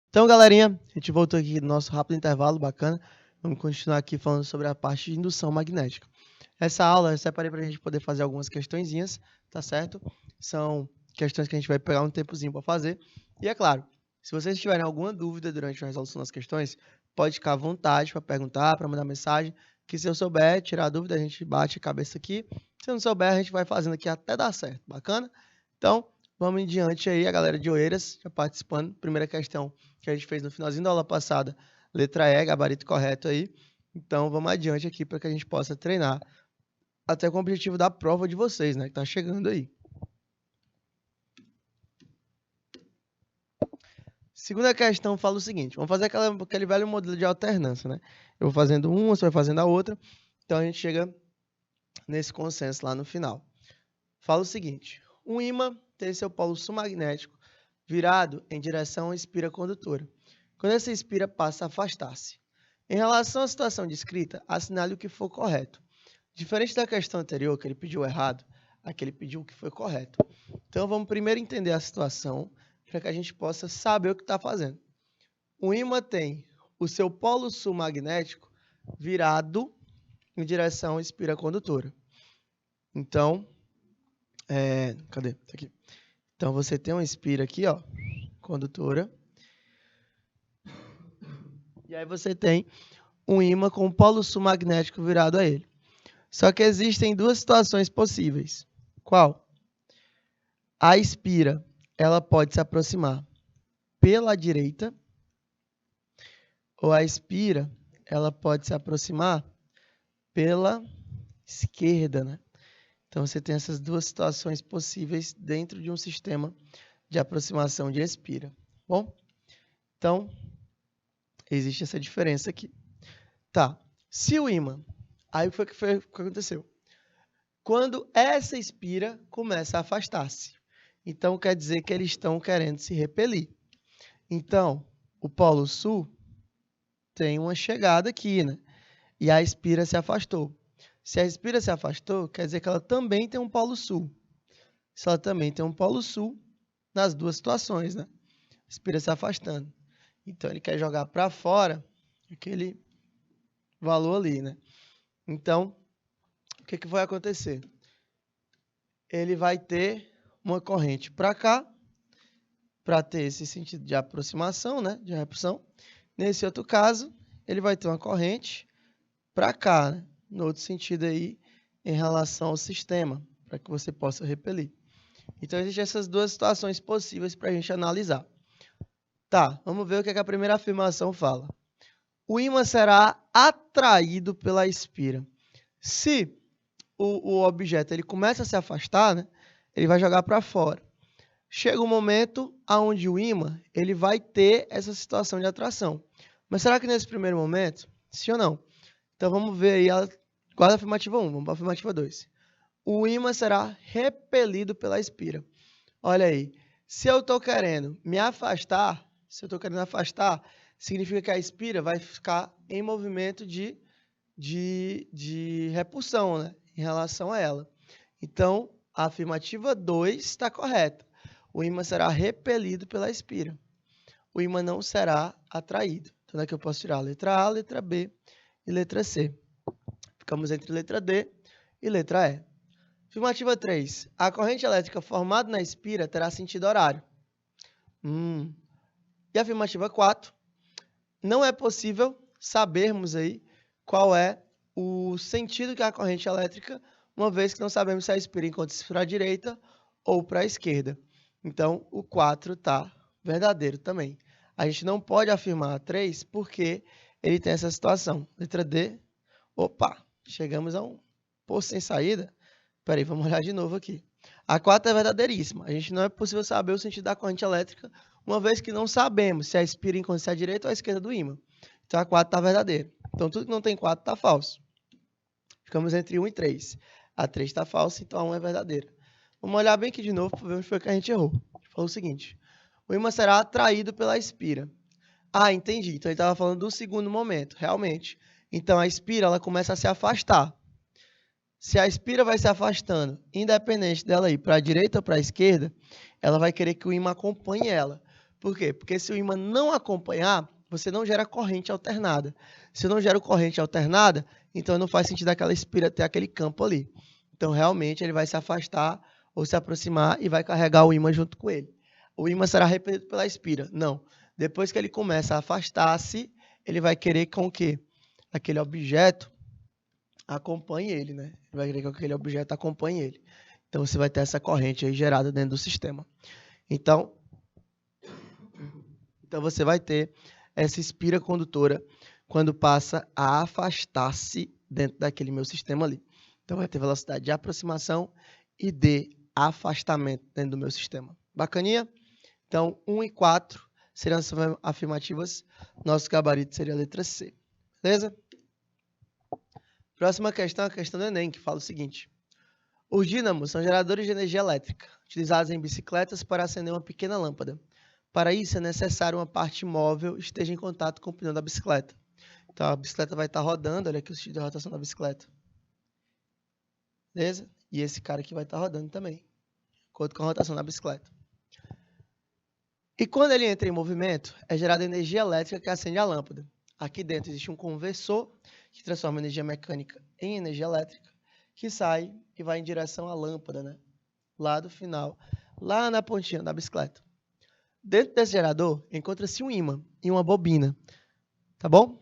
Então, galerinha, a gente voltou aqui no nosso rápido intervalo, bacana. Vamos continuar aqui falando sobre a parte de indução magnética. Essa aula eu separei para a gente poder fazer algumas questõezinhas, tá certo? São questões que a gente vai pegar um tempozinho para fazer. E é claro, se vocês tiverem alguma dúvida durante a resolução das questões, pode ficar à vontade para perguntar, para mandar mensagem, que se eu souber tirar a dúvida, a gente bate a cabeça aqui. Se eu não souber, a gente vai fazendo aqui até dar certo, bacana? Então, vamos em diante aí, a galera de Oeiras já participando. Primeira questão que a gente fez no finalzinho da aula passada, letra E, gabarito correto aí. Então, vamos adiante aqui para que a gente possa treinar até com o objetivo da prova de vocês, né, que tá chegando aí. Segunda questão fala o seguinte, vamos fazer aquele velho modelo de alternância, né? Eu vou fazendo uma, você vai fazendo a outra, então a gente chega nesse consenso lá no final. Fala o seguinte, um ímã tem seu polo sul magnético virado em direção à espira condutora. Quando essa espira passa a afastar-se. Em relação à situação descrita, assinale o que for correto. Diferente da questão anterior, que ele pediu errado, aqui ele pediu o que foi correto. Então, vamos primeiro entender a situação para que a gente possa saber o que está fazendo. O ímã tem o seu polo sul magnético virado em direção à espira condutora. Então, cadê? Tá aqui. Então, você tem uma espira aqui, ó, condutora. E aí você tem um ímã com o polo sul magnético virado a ele. Só que existem duas situações possíveis. Qual? A espira, ela pode se aproximar pela direita, ou a espira, ela pode se aproximar pela esquerda, né? Então, você tem essas duas situações possíveis dentro de um sistema de aproximação de espira. Bom, então, existe essa diferença aqui. Tá, se o ímã, aí o que aconteceu? Quando essa espira começa a afastar-se, então quer dizer que eles estão querendo se repelir. Então, o polo sul tem uma chegada aqui, né? E a espira se afastou. Se a espira se afastou, quer dizer que ela também tem um polo sul. Se ela também tem um polo sul, nas duas situações, né? A espira se afastando. Então, ele quer jogar para fora aquele valor ali, né? Então, o que vai acontecer? Ele vai ter uma corrente para cá, para ter esse sentido de aproximação, né? De repulsão. Nesse outro caso, ele vai ter uma corrente para cá, né? No outro sentido aí, em relação ao sistema, para que você possa repelir. Então, existem essas duas situações possíveis para a gente analisar. Tá, vamos ver o que a primeira afirmação fala. O ímã será atraído pela espira. Se o objeto ele começa a se afastar, né, ele vai jogar para fora. Chega um momento onde o ímã ele vai ter essa situação de atração. Mas será que nesse primeiro momento, sim ou não? Então, vamos ver aí, guarda a afirmativa 1, vamos para a afirmativa 2. O ímã será repelido pela espira. Olha aí, se eu estou querendo me afastar, significa que a espira vai ficar em movimento de repulsão, né, em relação a ela. Então, a afirmativa 2 está correta. O ímã será repelido pela espira. O ímã não será atraído. Então, daqui eu posso tirar a letra A, letra B e letra C. Ficamos entre letra D e letra E. Afirmativa 3. A corrente elétrica formada na espira terá sentido horário. E a afirmativa 4. Não é possível sabermos aí qual é o sentido que a corrente elétrica, uma vez que não sabemos se a espira encontra-se para a direita ou para a esquerda. Então, o 4 está verdadeiro também. A gente não pode afirmar a 3 porque ele tem essa situação. Letra D. Opa, chegamos a um poço sem saída. Peraí, vamos olhar de novo aqui. A 4 é verdadeiríssima. A gente não é possível saber o sentido da corrente elétrica, uma vez que não sabemos se a espira encontra-se à direita ou à esquerda do ímã. Então, a 4 está verdadeira. Então, tudo que não tem 4 está falso. Ficamos entre 1 e 3. A 3 está falsa, então a 1 é verdadeira. Vamos olhar bem aqui de novo para ver onde foi que a gente errou. A gente falou o seguinte. O ímã será atraído pela espira. Ah, entendi. Então, ele estava falando do segundo momento, realmente. Então, a espira ela começa a se afastar. Se a espira vai se afastando, independente dela ir para a direita ou para a esquerda, ela vai querer que o ímã acompanhe ela. Por quê? Porque se o ímã não acompanhar, você não gera corrente alternada. Se eu não gero corrente alternada, então não faz sentido aquela espira ter aquele campo ali. Então, realmente, ele vai se afastar ou se aproximar e vai carregar o ímã junto com ele. O ímã será repelido pela espira? Não. Depois que ele começa a afastar-se, ele vai querer com que aquele objeto acompanhe ele, né? Ele vai querer que aquele objeto acompanhe ele. Então, você vai ter essa corrente aí gerada dentro do sistema. Então você vai ter essa espira condutora quando passa a afastar-se dentro daquele meu sistema ali. Então, vai ter velocidade de aproximação e de afastamento dentro do meu sistema. Bacaninha? Então, 1 e 4 seriam as afirmativas. Nosso gabarito seria a letra C. Beleza? Próxima questão é a questão do Enem, que fala o seguinte. Os dínamos são geradores de energia elétrica, utilizados em bicicletas para acender uma pequena lâmpada. Para isso, é necessário uma parte móvel esteja em contato com o pneu da bicicleta. Então, a bicicleta vai estar rodando, olha aqui o sentido de rotação da bicicleta. Beleza? E esse cara aqui vai estar rodando também, de acordo com a rotação da bicicleta. E quando ele entra em movimento, é gerada energia elétrica que acende a lâmpada. Aqui dentro existe um conversor que transforma energia mecânica em energia elétrica, que sai e vai em direção à lâmpada, né? Lá do final, lá na pontinha da bicicleta. Dentro desse gerador, encontra-se um ímã e uma bobina, tá bom?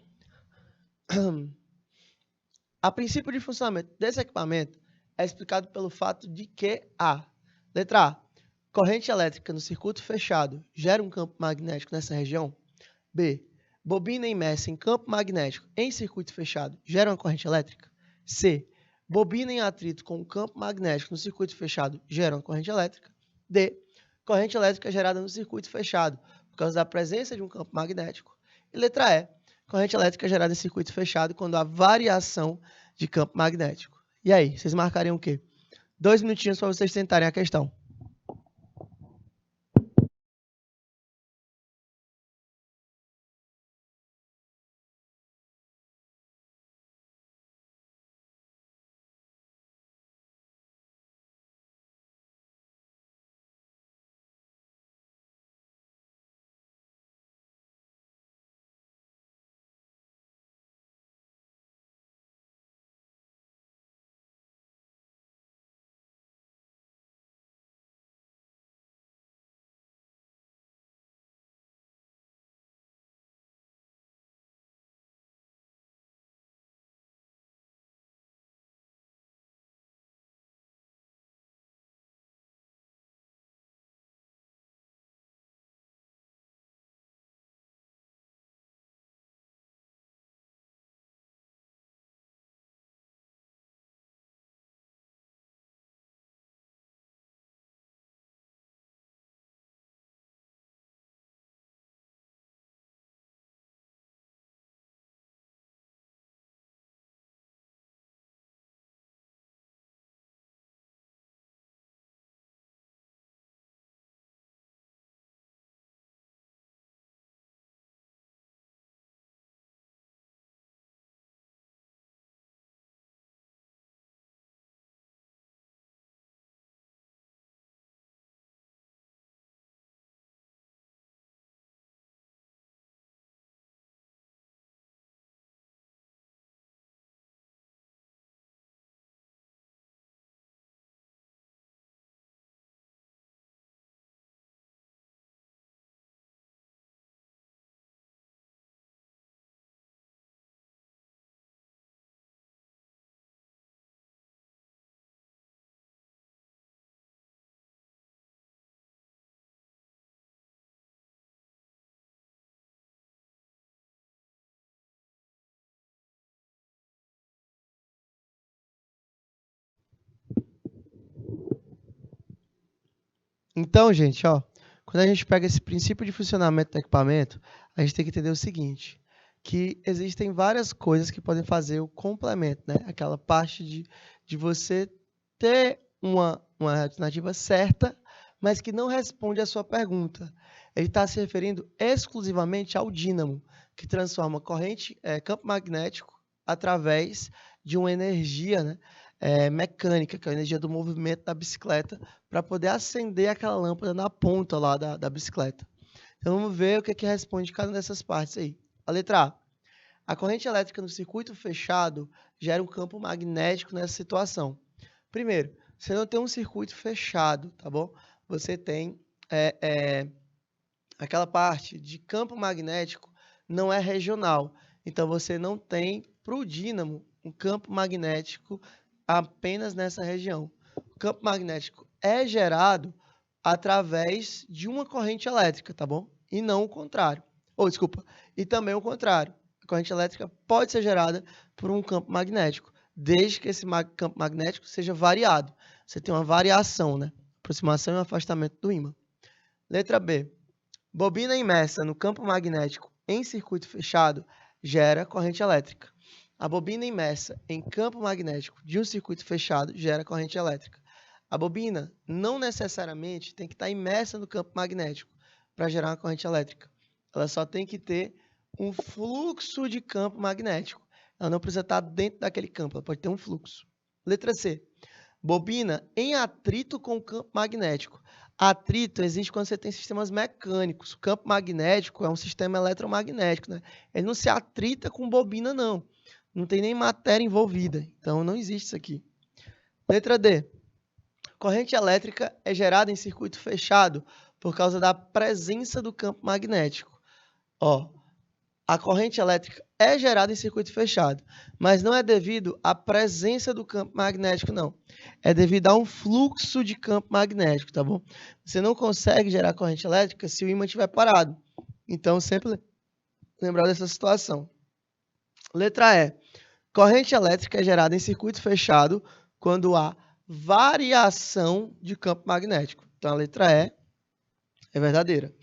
A princípio de funcionamento desse equipamento é explicado pelo fato de que letra A, corrente elétrica no circuito fechado gera um campo magnético nessa região. B, bobina imersa em campo magnético em circuito fechado gera uma corrente elétrica. C, bobina em atrito com o campo magnético no circuito fechado gera uma corrente elétrica. D, corrente elétrica gerada no circuito fechado por causa da presença de um campo magnético. E letra E, corrente elétrica gerada em circuito fechado quando há variação de campo magnético. E aí, vocês marcariam o quê? 2 minutinhos para vocês tentarem a questão. Então, gente, ó, quando a gente pega esse princípio de funcionamento do equipamento, a gente tem que entender o seguinte, que existem várias coisas que podem fazer o complemento, né? Aquela parte de você ter uma alternativa certa, mas que não responde à sua pergunta. Ele está se referindo exclusivamente ao dínamo, que transforma corrente, campo magnético, através de uma energia, né, mecânica, que é a energia do movimento da bicicleta, para poder acender aquela lâmpada na ponta lá da bicicleta. Então, vamos ver o que responde cada uma dessas partes aí. A letra A. A corrente elétrica no circuito fechado gera um campo magnético nessa situação. Primeiro, você não tem um circuito fechado, tá bom? Você tem aquela parte de campo magnético não é regional. Então, você não tem, para o dínamo, um campo magnético apenas nessa região. O campo magnético é gerado através de uma corrente elétrica, tá bom? E não o contrário. Desculpa, e também o contrário. A corrente elétrica pode ser gerada por um campo magnético, desde que esse campo magnético seja variado. Você tem uma variação, né? Aproximação e afastamento do ímã. Letra B. Bobina imersa no campo magnético em circuito fechado gera corrente elétrica. A bobina imersa em campo magnético de um circuito fechado gera corrente elétrica. A bobina não necessariamente tem que estar imersa no campo magnético para gerar uma corrente elétrica. Ela só tem que ter um fluxo de campo magnético. Ela não precisa estar dentro daquele campo, ela pode ter um fluxo. Letra C. Bobina em atrito com o campo magnético. Atrito existe quando você tem sistemas mecânicos. O campo magnético é um sistema eletromagnético, né? Ele não se atrita com bobina, não. Não tem nem matéria envolvida. Então, não existe isso aqui. Letra D. Corrente elétrica é gerada em circuito fechado por causa da presença do campo magnético. A corrente elétrica é gerada em circuito fechado, mas não é devido à presença do campo magnético, não. É devido a um fluxo de campo magnético, tá bom? Você não consegue gerar corrente elétrica se o ímã estiver parado. Então, sempre lembrar dessa situação. Letra E. Corrente elétrica é gerada em circuito fechado quando há variação de campo magnético. Então, a letra E é verdadeira.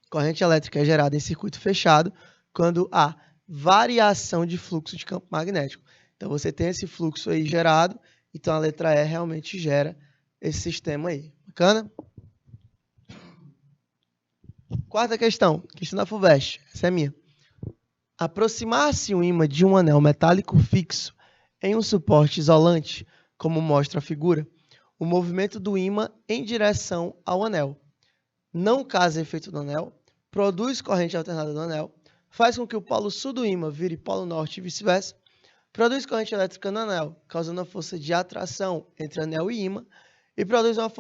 Corrente elétrica é gerada em circuito fechado quando há variação de fluxo de campo magnético. Então, você tem esse fluxo aí gerado, então a letra E realmente gera esse sistema aí. Bacana? Quarta questão da FUVEST. Essa é minha. Aproximar-se um ímã de um anel metálico fixo em um suporte isolante, como mostra a figura, o movimento do ímã em direção ao anel não causa efeito no anel, produz corrente alternada no anel, faz com que o polo sul do ímã vire polo norte e vice-versa, produz corrente elétrica no anel, causando uma força de atração entre anel e ímã, e produz uma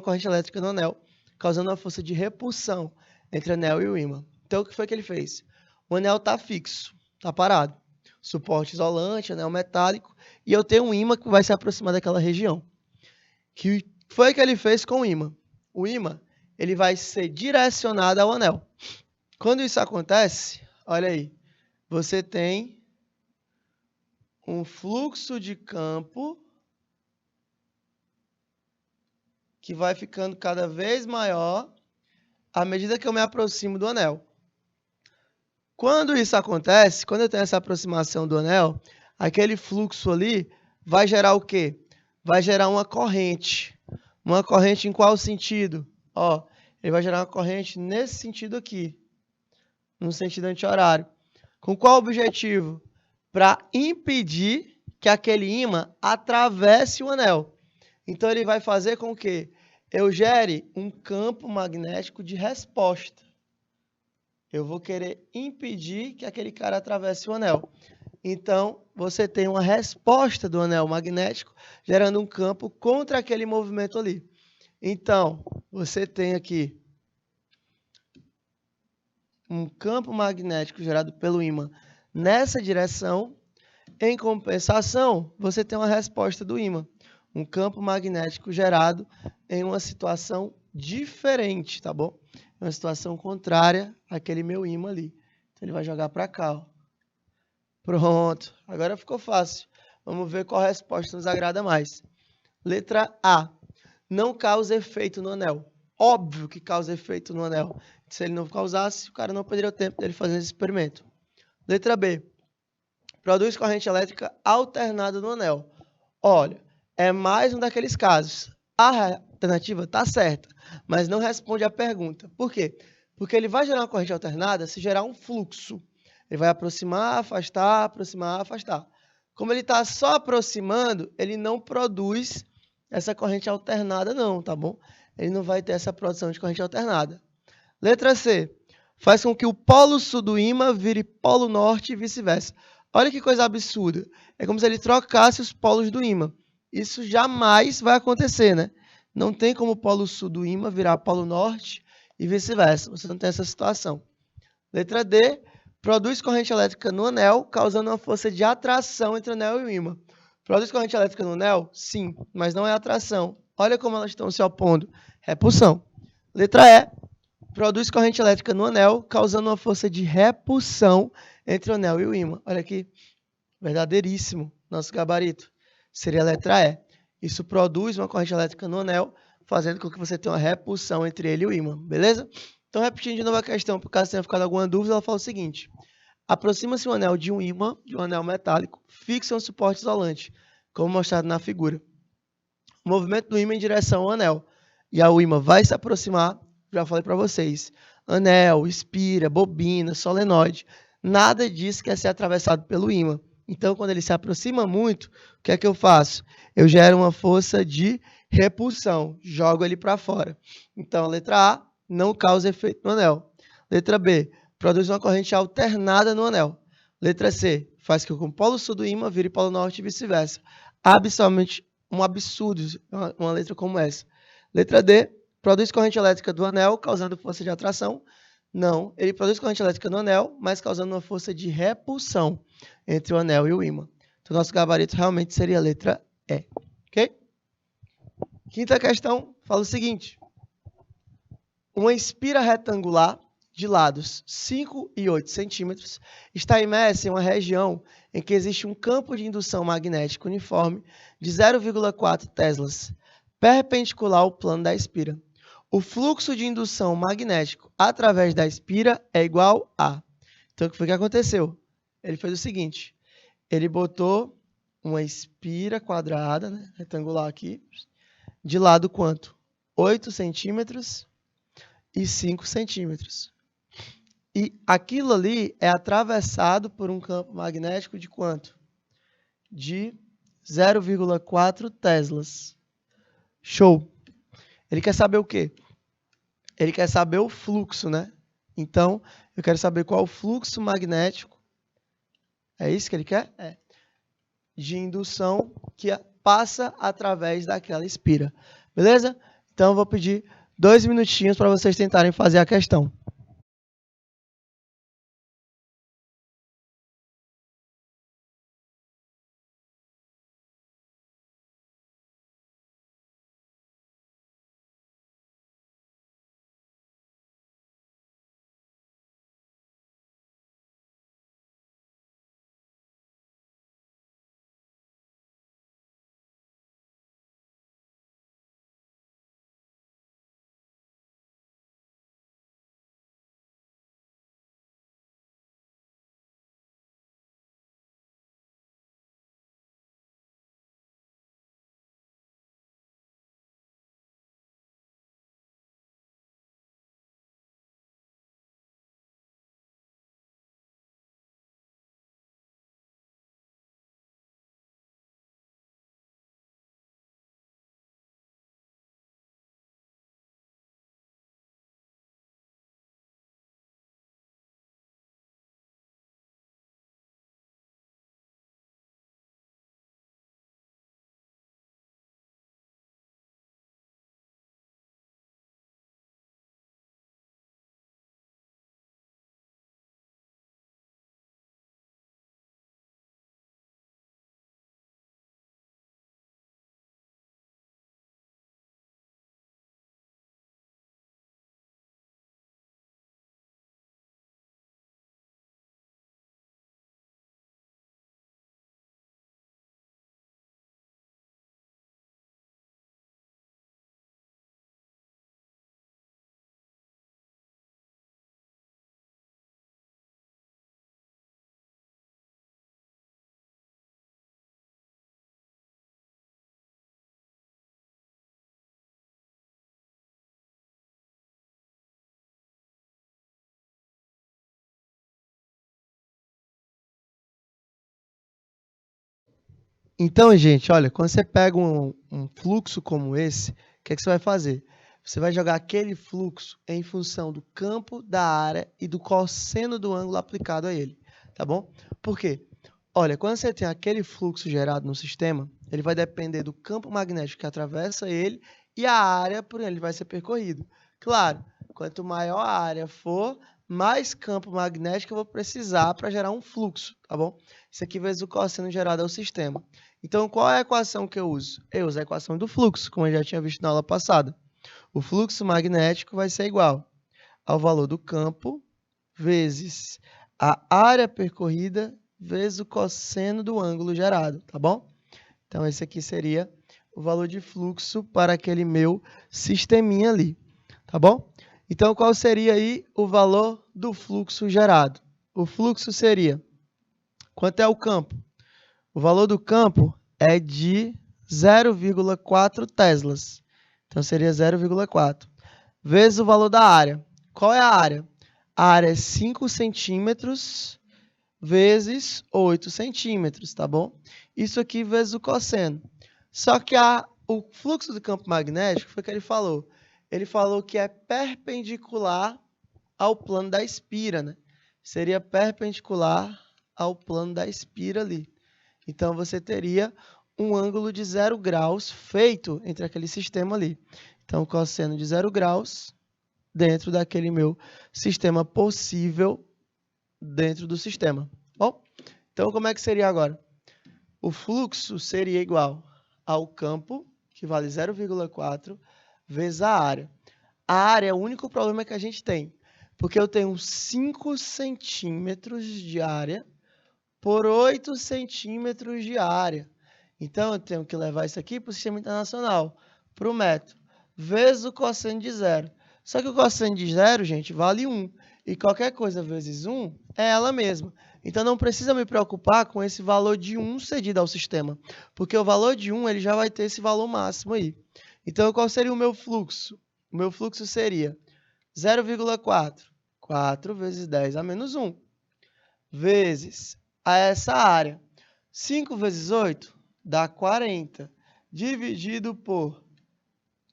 corrente elétrica no anel, causando uma força de repulsão entre anel e o ímã. Então, o que foi que ele fez? O anel está fixo, está parado. Suporte isolante, anel metálico, e eu tenho um ímã que vai se aproximar daquela região. O que foi que ele fez com o ímã? O ímã ele vai ser direcionado ao anel. Quando isso acontece, olha aí, você tem um fluxo de campo que vai ficando cada vez maior à medida que eu me aproximo do anel. Quando isso acontece, quando eu tenho essa aproximação do anel, aquele fluxo ali vai gerar o quê? Vai gerar uma corrente. Uma corrente em qual sentido? Ele vai gerar uma corrente nesse sentido aqui, no sentido anti-horário. Com qual objetivo? Para impedir que aquele ímã atravesse o anel. Então, ele vai fazer com que eu gere um campo magnético de resposta. Eu vou querer impedir que aquele cara atravesse o anel. Então, você tem uma resposta do anel magnético, gerando um campo contra aquele movimento ali. Então, você tem aqui um campo magnético gerado pelo ímã nessa direção. Em compensação, você tem uma resposta do ímã, um campo magnético gerado em uma situação diferente, tá bom? Uma situação contrária àquele meu ímã ali. Então, ele vai jogar para cá, Pronto, agora ficou fácil. Vamos ver qual resposta nos agrada mais. Letra A. Não causa efeito no anel. Óbvio que causa efeito no anel. Se ele não causasse, o cara não perderia o tempo dele fazer esse experimento. Letra B. Produz corrente elétrica alternada no anel. Olha, é mais um daqueles casos. A alternativa está certa, mas não responde à pergunta. Por quê? Porque ele vai gerar uma corrente alternada se gerar um fluxo. Ele vai aproximar, afastar, aproximar, afastar. Como ele está só aproximando, ele não produz essa corrente alternada não, tá bom? Ele não vai ter essa produção de corrente alternada. Letra C. Faz com que o polo sul do ímã vire polo norte e vice-versa. Olha que coisa absurda. É como se ele trocasse os polos do ímã. Isso jamais vai acontecer, né? Não tem como o polo sul do ímã virar polo norte e vice-versa. Você não tem essa situação. Letra D. Produz corrente elétrica no anel, causando uma força de atração entre o anel e o ímã. Produz corrente elétrica no anel? Sim, mas não é atração. Olha como elas estão se opondo. Repulsão. Letra E. Produz corrente elétrica no anel, causando uma força de repulsão entre o anel e o ímã. Olha aqui, verdadeiríssimo, nosso gabarito. Seria a letra E. Isso produz uma corrente elétrica no anel, fazendo com que você tenha uma repulsão entre ele e o ímã, beleza? Então, repetindo de novo a questão, por caso tenha ficado alguma dúvida, ela fala o seguinte. Aproxima-se um anel de um ímã, de um anel metálico, fixa um suporte isolante, como mostrado na figura. O movimento do ímã em direção ao anel. E o ímã vai se aproximar, já falei para vocês. Anel, espira, bobina, solenoide. Nada disso quer ser atravessado pelo ímã. Então, quando ele se aproxima muito, o que é que eu faço? Eu gero uma força de repulsão, jogo ele para fora. Então, a letra A não causa efeito no anel. Letra B, produz uma corrente alternada no anel. Letra C, faz que o polo sul do ímã vire polo norte e vice-versa. Absolutamente um absurdo uma letra como essa. Letra D, produz corrente elétrica do anel, causando força de atração. Não, ele produz corrente elétrica no anel, mas causando uma força de repulsão entre o anel e o ímã. Então, nosso gabarito realmente seria a letra E. Ok? Quinta questão fala o seguinte. Uma espira retangular de lados 5 e 8 centímetros está imersa em uma região em que existe um campo de indução magnética uniforme de 0,4 teslas, perpendicular ao plano da espira. O fluxo de indução magnético através da espira é igual a... Então, o que foi que aconteceu? Ele fez o seguinte, ele botou uma espira quadrada, né, retangular aqui, de lado quanto? 8 centímetros e 5 centímetros. E aquilo ali é atravessado por um campo magnético de quanto? De 0,4 teslas. Show! Ele quer saber o quê? Ele quer saber o fluxo, né? Então, eu quero saber qual é o fluxo magnético. É isso que ele quer? É. De indução que passa através daquela espira. Beleza? Então, eu vou pedir 2 minutinhos para vocês tentarem fazer a questão. Então, gente, olha, quando você pega um fluxo como esse, o que é que você vai fazer? Você vai jogar aquele fluxo em função do campo, da área e do cosseno do ângulo aplicado a ele, tá bom? Por quê? Olha, quando você tem aquele fluxo gerado no sistema, ele vai depender do campo magnético que atravessa ele e a área por onde ele vai ser percorrido. Claro, quanto maior a área for, mais campo magnético eu vou precisar para gerar um fluxo, tá bom? Isso aqui vezes o cosseno gerado ao sistema. Então, qual é a equação que eu uso? Eu uso a equação do fluxo, como eu já tinha visto na aula passada. O fluxo magnético vai ser igual ao valor do campo vezes a área percorrida vezes o cosseno do ângulo gerado, tá bom? Então, esse aqui seria o valor de fluxo para aquele meu sisteminha ali, tá bom? Então, qual seria aí o valor do fluxo gerado? O fluxo seria, quanto é o campo? O valor do campo é de 0,4 teslas. Então, seria 0,4. Vezes o valor da área. Qual é a área? A área é 5 centímetros vezes 8 centímetros, tá bom? Isso aqui vezes o cosseno. Só que o fluxo do campo magnético foi o que ele falou. Ele falou que é perpendicular ao plano da espira, né? Seria perpendicular ao plano da espira ali. Então, você teria um ângulo de 0 graus feito entre aquele sistema ali. Então, cosseno de 0 graus dentro daquele meu sistema possível dentro do sistema. Bom, então como é que seria agora? O fluxo seria igual ao campo, que vale 0,4, vezes a área. A área é o único problema que a gente tem, porque eu tenho 5 centímetros de área por 8 centímetros de área. Então, eu tenho que levar isso aqui para o sistema internacional, para o metro, vezes o cosseno de 0. Só que o cosseno de 0, gente, vale 1. E qualquer coisa vezes 1 é ela mesma. Então, não precisa me preocupar com esse valor de 1 cedido ao sistema, porque o valor de 1 ele já vai ter esse valor máximo aí. Então, qual seria o meu fluxo? O meu fluxo seria 0,4. 4 vezes 10 a menos 1. Vezes a essa área. 5 vezes 8 dá 40. Dividido por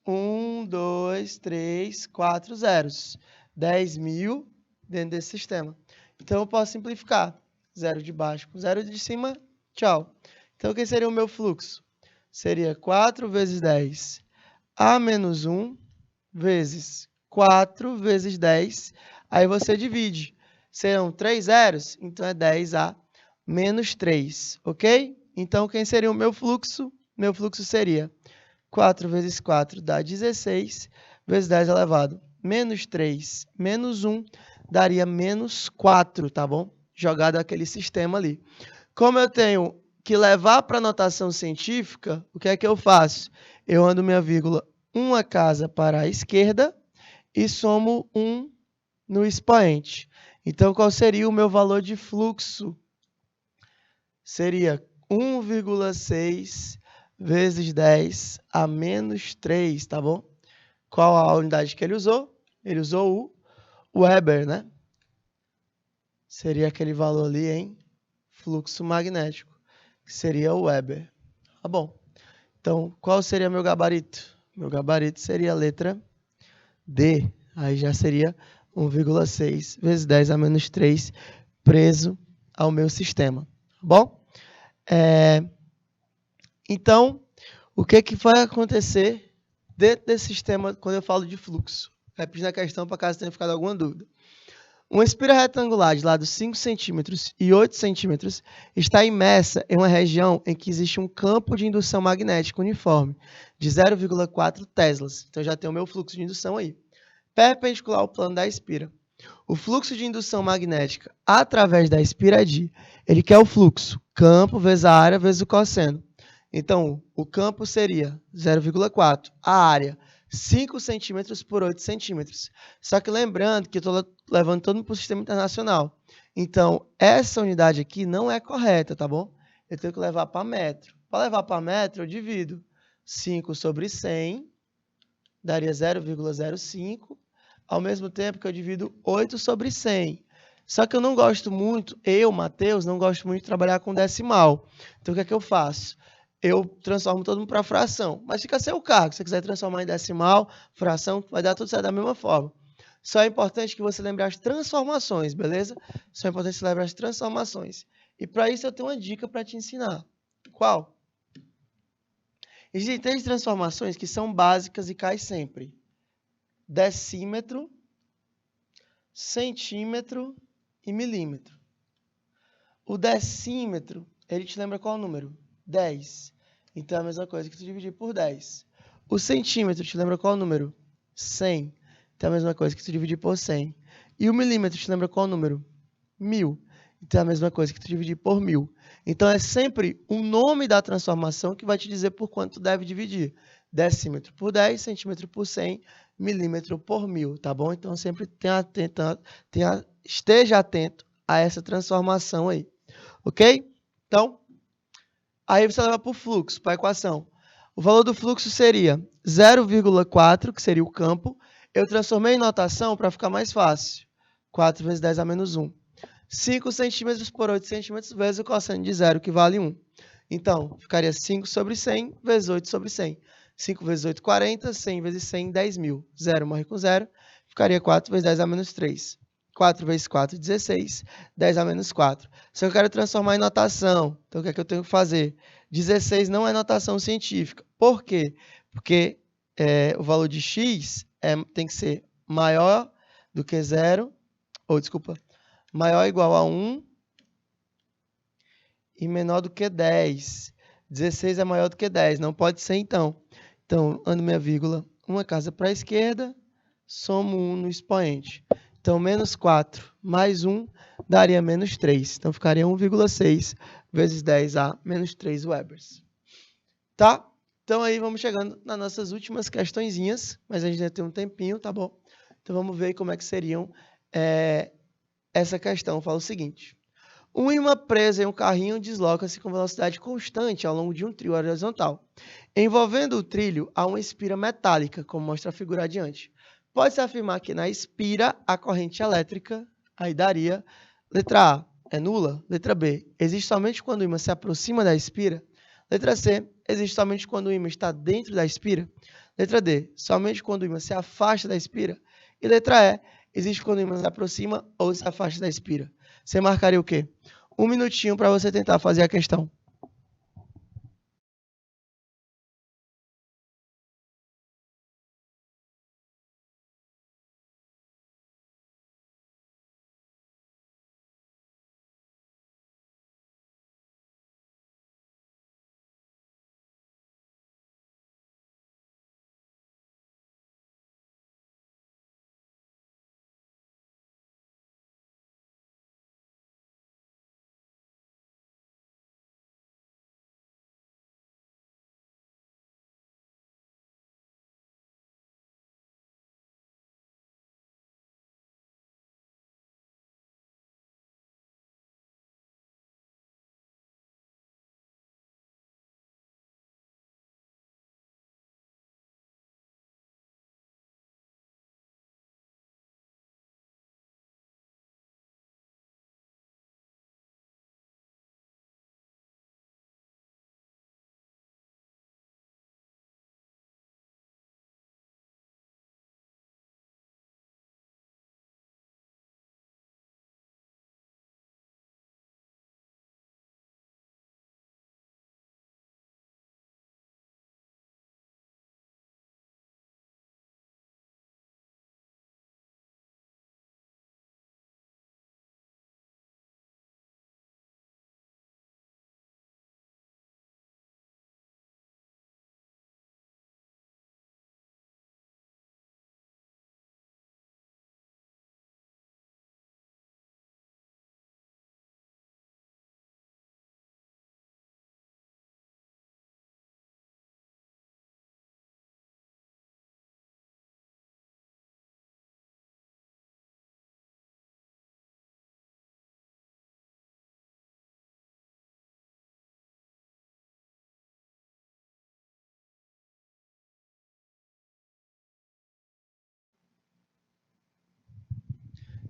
1, 2, 3, 4 zeros. 10.000 dentro desse sistema. Então, eu posso simplificar. 0 de baixo com 0 de cima, tchau. Então, o que seria o meu fluxo? Seria 4 vezes 10 a menos 1 vezes 4 vezes 10. Aí você divide. Serão 3 zeros, então é 10 a menos 3, ok? Então, quem seria o meu fluxo? Meu fluxo seria 4 vezes 4 dá 16, vezes 10 elevado. Menos 3, menos 1, daria menos 4, tá bom? Jogado aquele sistema ali. Como eu tenho que levar para a notação científica, o que é que eu faço? Eu ando minha vírgula uma casa para a esquerda e somo 1 no expoente. Então, qual seria o meu valor de fluxo? Seria 1,6 vezes 10 a menos 3, tá bom? Qual a unidade que ele usou? Ele usou o Weber, né? Seria aquele valor ali em fluxo magnético, que seria o Weber. Tá bom. Então, qual seria meu gabarito? Meu gabarito seria a letra D. Aí já seria 1,6 vezes 10 a menos 3 preso ao meu sistema. Tá bom? Então, o que vai acontecer dentro desse sistema quando eu falo de fluxo? Repetindo a questão para caso tenha ficado alguma dúvida. Uma espira retangular de lado 5 centímetros e 8 centímetros está imersa em uma região em que existe um campo de indução magnética uniforme de 0,4 teslas. Então, já tem o meu fluxo de indução aí. Perpendicular ao plano da espira. O fluxo de indução magnética através da espira é de, ele quer o fluxo, campo vezes a área vezes o cosseno. Então, o campo seria 0,4, a área 5 centímetros por 8 centímetros. Só que lembrando que eu estou levando todo para o sistema internacional. Então, essa unidade aqui não é correta, tá bom? Eu tenho que levar para metro. Para levar para metro, eu divido 5 sobre 100, daria 0,05, ao mesmo tempo que eu divido 8 sobre 100. Só que eu não gosto muito, Matheus, não gosto muito de trabalhar com decimal. Então, o que é que eu faço? eu transformo todo mundo para fração. Mas fica a seu cargo. Se você quiser transformar em decimal, fração, vai dar tudo certo da mesma forma. Só é importante que você lembre as transformações, beleza? Só é importante que você lembre as transformações. E para isso eu tenho uma dica para te ensinar. Qual? Existem 3 transformações que são básicas e caem sempre. Decímetro, centímetro e milímetro. O decímetro, ele te lembra qual número? 10. Então é a mesma coisa que tu dividir por 10. O centímetro te lembra qual número? 100. Então é a mesma coisa que tu dividir por 100. E o milímetro te lembra qual número? 1000. Então é a mesma coisa que tu dividir por 1000. Então é sempre o nome da transformação que vai te dizer por quanto tu deve dividir. Decímetro por 10, centímetro por 100, milímetro por 1000, tá bom? Então sempre esteja atento a essa transformação aí, ok? Então, aí você leva para o fluxo, para a equação. O valor do fluxo seria 0,4, que seria o campo. Eu transformei em notação para ficar mais fácil. 4 vezes 10 a menos 1. 5 centímetros por 8 centímetros vezes o cosseno de 0, que vale 1. Então, ficaria 5 sobre 100 vezes 8 sobre 100. 5 vezes 8, 40. 100 vezes 100, 10.000. 0 morre com 0. Ficaria 4 vezes 10 a menos 3. 4 vezes 4, 16. 10 a menos 4. Se eu quero transformar em notação, então o que é que eu tenho que fazer? 16 não é notação científica. Por quê? Porque o valor de x tem que ser maior do que 0, ou desculpa, maior ou igual a 1 e menor do que 10. 16 é maior do que 10, não pode ser então. Então, ando minha vírgula, uma casa para a esquerda, somo 1 no expoente. Então, menos 4 mais 1 daria menos 3. Então, ficaria 1,6 vezes 10 a menos 3 webers. Tá? Então, aí vamos chegando nas nossas últimas questõezinhas, mas a gente ainda tem um tempinho, tá bom? Então, vamos ver como é que seriam essa questão. Fala o seguinte. Um ímã preso em um carrinho desloca-se com velocidade constante ao longo de um trilho horizontal. Envolvendo o trilho, há uma espira metálica, como mostra a figura adiante. Pode-se afirmar que na espira, a corrente elétrica, aí daria, letra A, é nula. Letra B, existe somente quando o ímã se aproxima da espira. Letra C, existe somente quando o ímã está dentro da espira. Letra D, somente quando o ímã se afasta da espira. E letra E, existe quando o ímã se aproxima ou se afasta da espira. Você marcaria o quê? 1 minutinho para você tentar fazer a questão.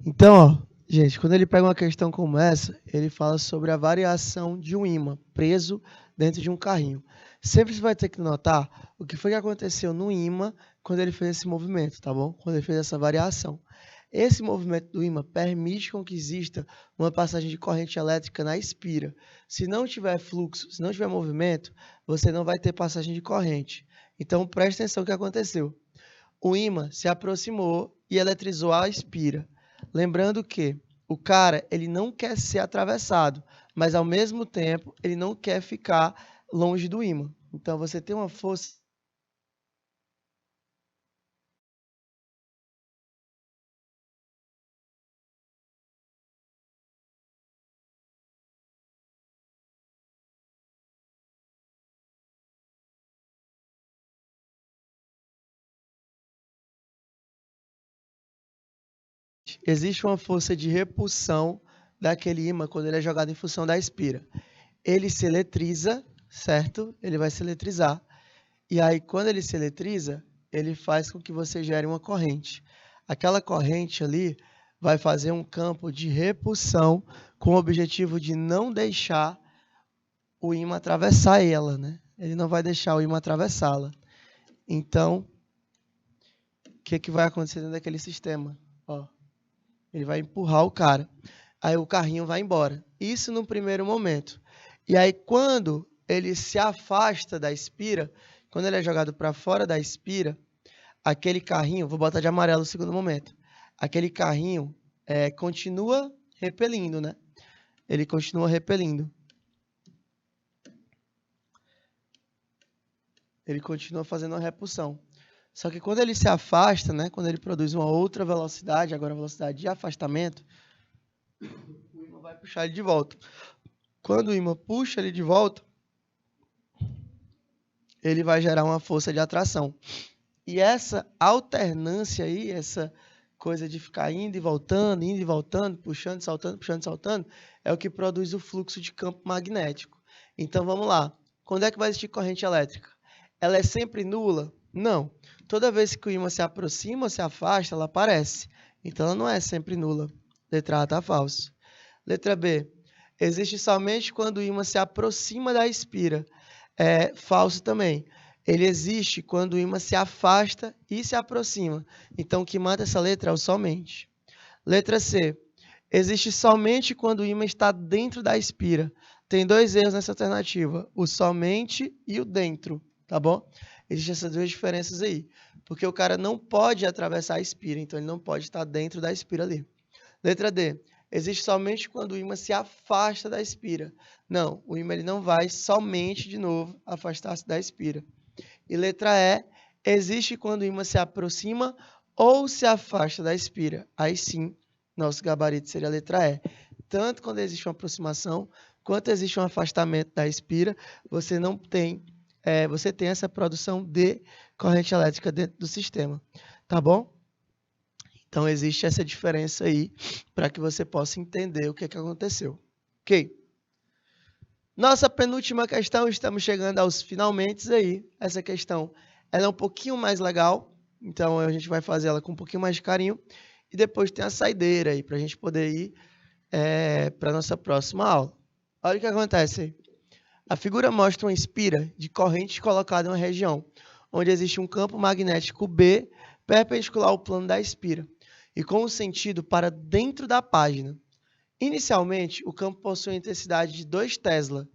Então, ó, Gente, quando ele pega uma questão como essa, ele fala sobre a variação de um ímã preso dentro de um carrinho. Sempre você vai ter que notar o que foi que aconteceu no ímã quando ele fez esse movimento, tá bom? Quando ele fez essa variação. Esse movimento do ímã permite com que exista uma passagem de corrente elétrica na espira. Se não tiver fluxo, se não tiver movimento, você não vai ter passagem de corrente. Então, preste atenção no que aconteceu. O ímã se aproximou e eletrizou a espira. Lembrando que o cara, ele não quer ser atravessado, mas ao mesmo tempo, ele não quer ficar longe do ímã. Então você tem uma força. Existe uma força de repulsão daquele ímã quando ele é jogado em função da espira. Ele se eletriza, certo? Ele vai se eletrizar. E aí, quando ele se eletriza, ele faz com que você gere uma corrente. Aquela corrente ali vai fazer um campo de repulsão com o objetivo de não deixar o ímã atravessar ela, né? Ele não vai deixar o ímã atravessá-la. Então, o que vai acontecer dentro daquele sistema? Ó, ele vai empurrar o cara. Aí o carrinho vai embora. Isso no primeiro momento. E aí, quando ele se afasta da espira, quando ele é jogado para fora da espira, aquele carrinho, vou botar de amarelo no segundo momento, aquele carrinho continua repelindo, né? Ele continua repelindo. Ele continua fazendo uma repulsão. Só que quando ele se afasta, né? Quando ele produz uma outra velocidade, agora a velocidade de afastamento, o ímã vai puxar ele de volta. Quando o ímã puxa ele de volta, ele vai gerar uma força de atração. E essa alternância aí, essa coisa de ficar indo e voltando, puxando, e saltando, é o que produz o fluxo de campo magnético. Então vamos lá. Quando é que vai existir corrente elétrica? Ela é sempre nula? Não. Toda vez que o ímã se aproxima ou se afasta, ela aparece. Então ela não é sempre nula. Letra A está falso. Letra B. Existe somente quando o ímã se aproxima da espira. É falso também. Ele existe quando o ímã se afasta e se aproxima. Então, o que mata essa letra é o somente. Letra C. Existe somente quando o ímã está dentro da espira. Tem dois erros nessa alternativa, o somente e o dentro, tá bom? Existem essas duas diferenças aí. Porque o cara não pode atravessar a espira, então ele não pode estar dentro da espira ali. Letra D. Existe somente quando o ímã se afasta da espira. Não, o ímã ele não vai somente, de novo, afastar-se da espira. E letra E, existe quando o ímã se aproxima ou se afasta da espira. Aí sim, nosso gabarito seria a letra E. Tanto quando existe uma aproximação, quanto existe um afastamento da espira, você não tem, você tem essa produção de corrente elétrica dentro do sistema. Tá bom? Então existe essa diferença aí para que você possa entender o que aconteceu. Ok? Nossa penúltima questão, estamos chegando aos finalmente aí. Essa questão ela é um pouquinho mais legal, então a gente vai fazer ela com um pouquinho mais de carinho. E depois tem a saideira aí, para a gente poder ir para a nossa próxima aula. Olha o que acontece aí. A figura mostra uma espira de corrente colocada em uma região, onde existe um campo magnético B perpendicular ao plano da espira, e com o sentido para dentro da página. Inicialmente, o campo possui intensidade de 2 Tesla,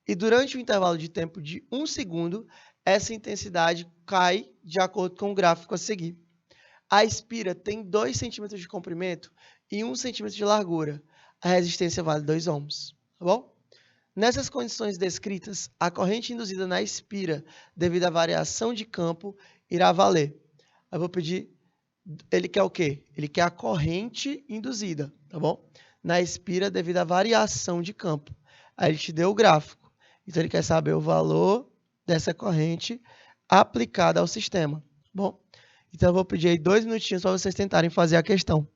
e durante o intervalo de tempo de 1 segundo, essa intensidade cai de acordo com o gráfico a seguir. A espira tem 2 centímetros de comprimento e 1 centímetro de largura. A resistência vale 2 ohms. Tá bom? Nessas condições descritas, a corrente induzida na espira, devido à variação de campo, irá valer. Eu vou pedir, ele quer o quê? Ele quer a corrente induzida, tá bom? Na espira, devido à variação de campo. Aí ele te deu o gráfico. Então, ele quer saber o valor dessa corrente aplicada ao sistema, tá bom? Então, eu vou pedir aí 2 minutinhos para vocês tentarem fazer a questão.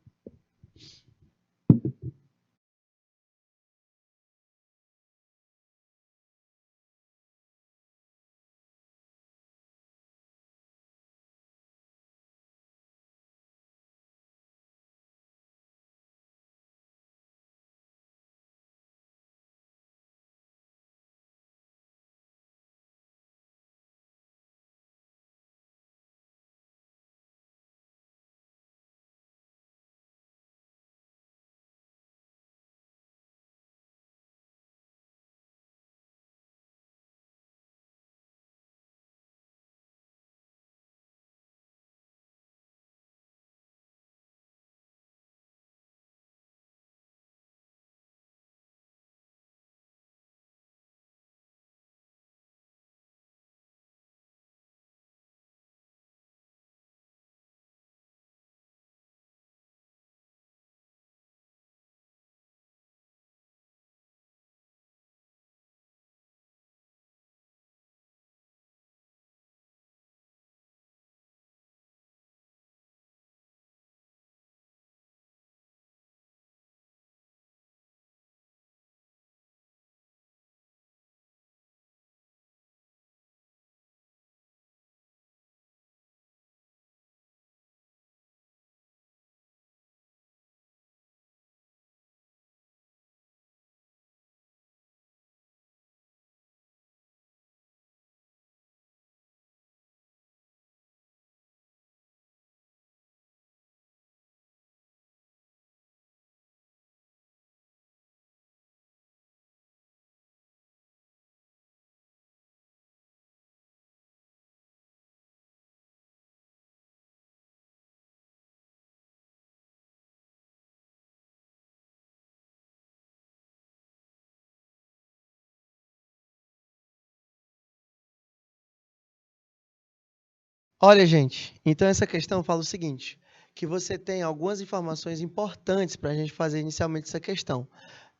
Olha, gente, então essa questão fala o seguinte, que você tem algumas informações importantes para a gente fazer inicialmente essa questão.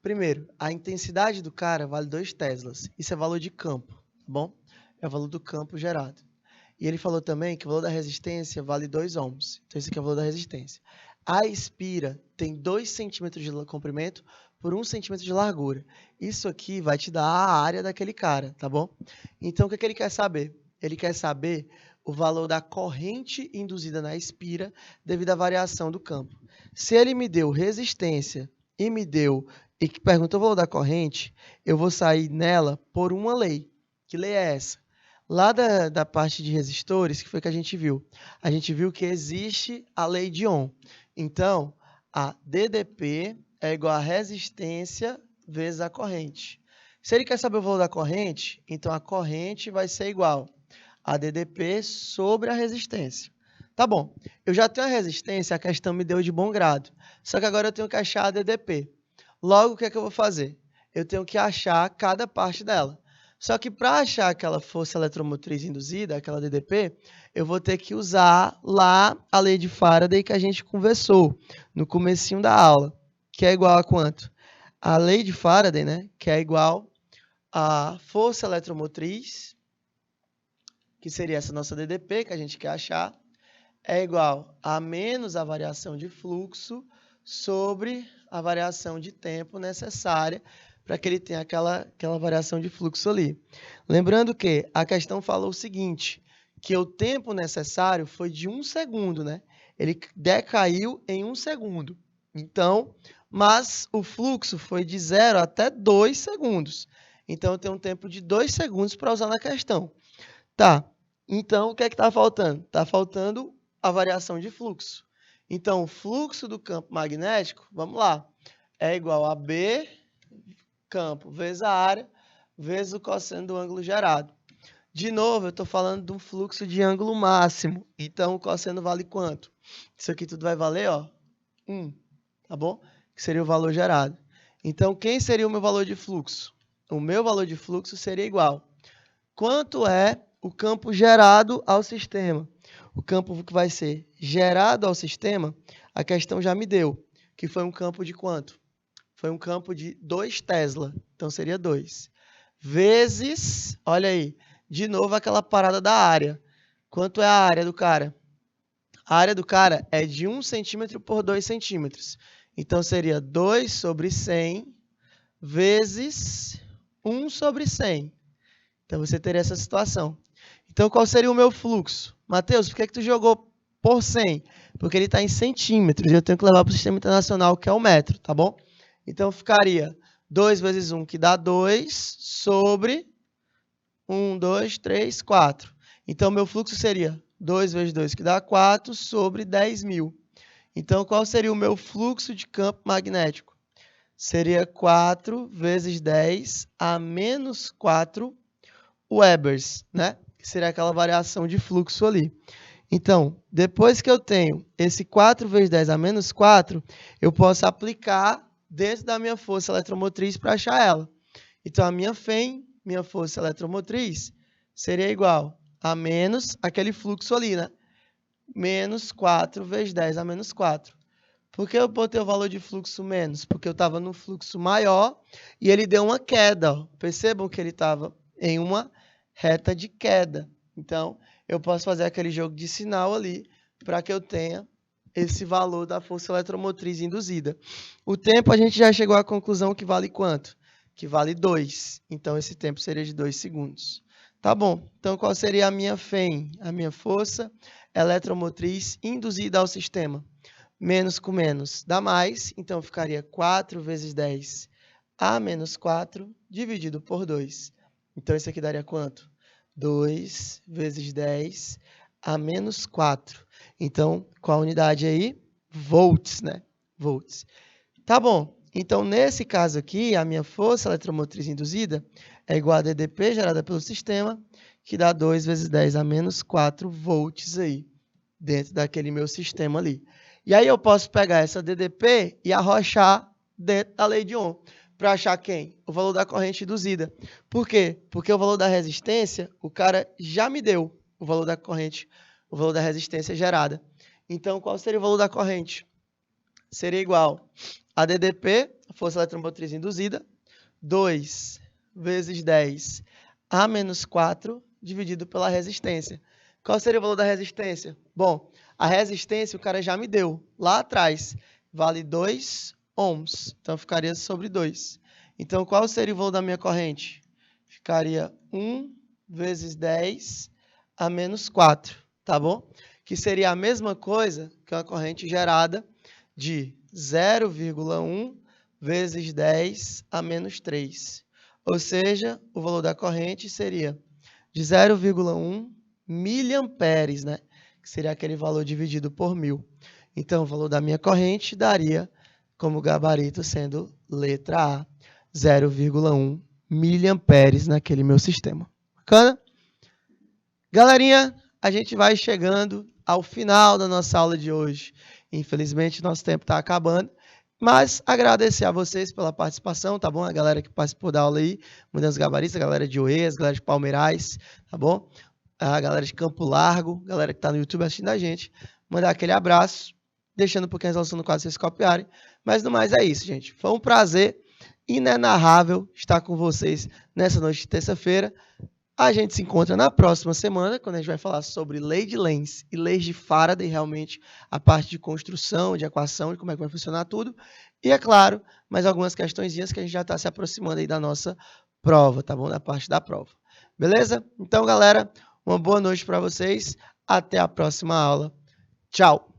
Primeiro, a intensidade do cara vale 2 teslas. Isso é valor de campo, tá bom? É o valor do campo gerado. E ele falou também que o valor da resistência vale 2 ohms. Então, esse aqui é o valor da resistência. A espira tem 2 centímetros de comprimento por 1 centímetro de largura. Isso aqui vai te dar a área daquele cara, tá bom? Então, o que ele quer saber? Ele quer saber o valor da corrente induzida na espira devido à variação do campo. Se ele me deu resistência e perguntou o valor da corrente, eu vou sair nela por uma lei. Que lei é essa? Lá da parte de resistores, que foi que a gente viu? A gente viu que existe a lei de Ohm. Então, a DDP é igual a resistência vezes a corrente. Se ele quer saber o valor da corrente, então a corrente vai ser igual a DDP sobre a resistência. Tá bom, eu já tenho a resistência, a questão me deu de bom grado. Só que agora eu tenho que achar a DDP. Logo, o que é que eu vou fazer? Eu tenho que achar cada parte dela. Só que para achar aquela força eletromotriz induzida, aquela DDP, eu vou ter que usar lá a lei de Faraday que a gente conversou no comecinho da aula, que é igual a quanto? A lei de Faraday, né, que é igual a força eletromotriz, que seria essa nossa DDP que a gente quer achar, é igual a menos a variação de fluxo sobre a variação de tempo necessária para que ele tenha aquela variação de fluxo ali. Lembrando que a questão falou o seguinte, que o tempo necessário foi de 1 segundo, né? Ele decaiu em 1 segundo. Então, mas o fluxo foi de 0 até 2 segundos. Então, eu tenho um tempo de 2 segundos para usar na questão. Tá, então o que é que está faltando? Está faltando a variação de fluxo. Então, o fluxo do campo magnético, vamos lá, é igual a B campo vezes a área, vezes o cosseno do ângulo gerado. De novo, eu estou falando de um fluxo de ângulo máximo. Então, o cosseno vale quanto? Isso aqui tudo vai valer, ó, 1, tá bom? Que seria o valor gerado. Então, quem seria o meu valor de fluxo? O meu valor de fluxo seria igual. Quanto é o campo gerado ao sistema? O campo que vai ser gerado ao sistema, a questão já me deu, que foi um campo de quanto? Foi um campo de 2 Tesla, então seria 2. Vezes, olha aí, de novo aquela parada da área. Quanto é a área do cara? A área do cara é de 1 centímetro por 2 centímetros. Então seria 2 sobre 100 vezes 1 sobre 100. Então, você teria essa situação. Então, qual seria o meu fluxo? Matheus, por que tu jogou por 100? Porque ele está em centímetros e eu tenho que levar para o sistema internacional, que é o metro, tá bom? Então, ficaria 2 vezes 1, que dá 2, sobre 1, 2, 3, 4. Então, meu fluxo seria 2 vezes 2, que dá 4, sobre 10.000. Então, qual seria o meu fluxo de campo magnético? Seria 4 vezes 10 a menos 4 Webers, né? Que seria aquela variação de fluxo ali. Então, depois que eu tenho esse 4 vezes 10 a menos 4, eu posso aplicar dentro da minha força eletromotriz para achar ela. Então, a minha FEM, minha força eletromotriz, seria igual a menos aquele fluxo ali, né? Menos 4 vezes 10 a menos 4. Por que eu botei o valor de fluxo menos? Porque eu estava no fluxo maior e ele deu uma queda. Ó. Percebam que ele estava em uma reta de queda. Então, eu posso fazer aquele jogo de sinal ali para que eu tenha esse valor da força eletromotriz induzida. O tempo, a gente já chegou à conclusão que vale quanto? Que vale 2. Então, esse tempo seria de 2 segundos. Tá bom. Então, qual seria a minha FEM? A minha força eletromotriz induzida ao sistema. Menos com menos dá mais, então ficaria 4 vezes 10 a menos 4 dividido por 2. Então, isso aqui daria quanto? 2 vezes 10 a menos 4. Então, qual a unidade aí? Volts, né? Volts. Tá bom. Então, nesse caso aqui, a minha força eletromotriz induzida é igual a DDP gerada pelo sistema, que dá 2 vezes 10 a menos 4 volts aí, dentro daquele meu sistema ali. E aí eu posso pegar essa DDP e arrochar dentro da lei de Ohm. Para achar quem? O valor da corrente induzida. Por quê? Porque o valor da resistência, o cara já me deu o valor da corrente o valor da resistência gerada. Então, qual seria o valor da corrente? Seria igual a DDP, a força eletromotriz induzida, 2 vezes 10 a menos 4 dividido pela resistência. Qual seria o valor da resistência? Bom, a resistência o cara já me deu lá atrás. Vale 2 ohms. Então, ficaria sobre 2. Então, qual seria o valor da minha corrente? Ficaria 1 vezes 10 a menos 4, tá bom? Que seria a mesma coisa que uma corrente gerada de 0,1 vezes 10 a menos 3. Ou seja, o valor da corrente seria de 0,1 miliamperes, né? Que seria aquele valor dividido por 1.000. Então, o valor da minha corrente daria como gabarito sendo letra A, 0,1 miliamperes naquele meu sistema. Bacana? Galerinha, a gente vai chegando ao final da nossa aula de hoje. Infelizmente, nosso tempo está acabando. Mas agradecer a vocês pela participação, tá bom? A galera que participou da aula aí, Mudança Gabarista, a galera de Oeiras, a galera de Palmeirais, tá bom? A galera de Campo Largo, a galera que está no YouTube assistindo a gente. Mandar aquele abraço, deixando um pouquinho a resolução no quadro vocês copiarem. Mas no mais é isso, gente. Foi um prazer inenarrável estar com vocês nessa noite de terça-feira. A gente se encontra na próxima semana, quando a gente vai falar sobre lei de Lenz e leis de Faraday, realmente a parte de construção, de equação, de como é que vai funcionar tudo. E, é claro, mais algumas questõezinhas que a gente já está se aproximando aí da nossa prova, tá bom? Da parte da prova. Beleza? Então, galera, uma boa noite para vocês. Até a próxima aula. Tchau!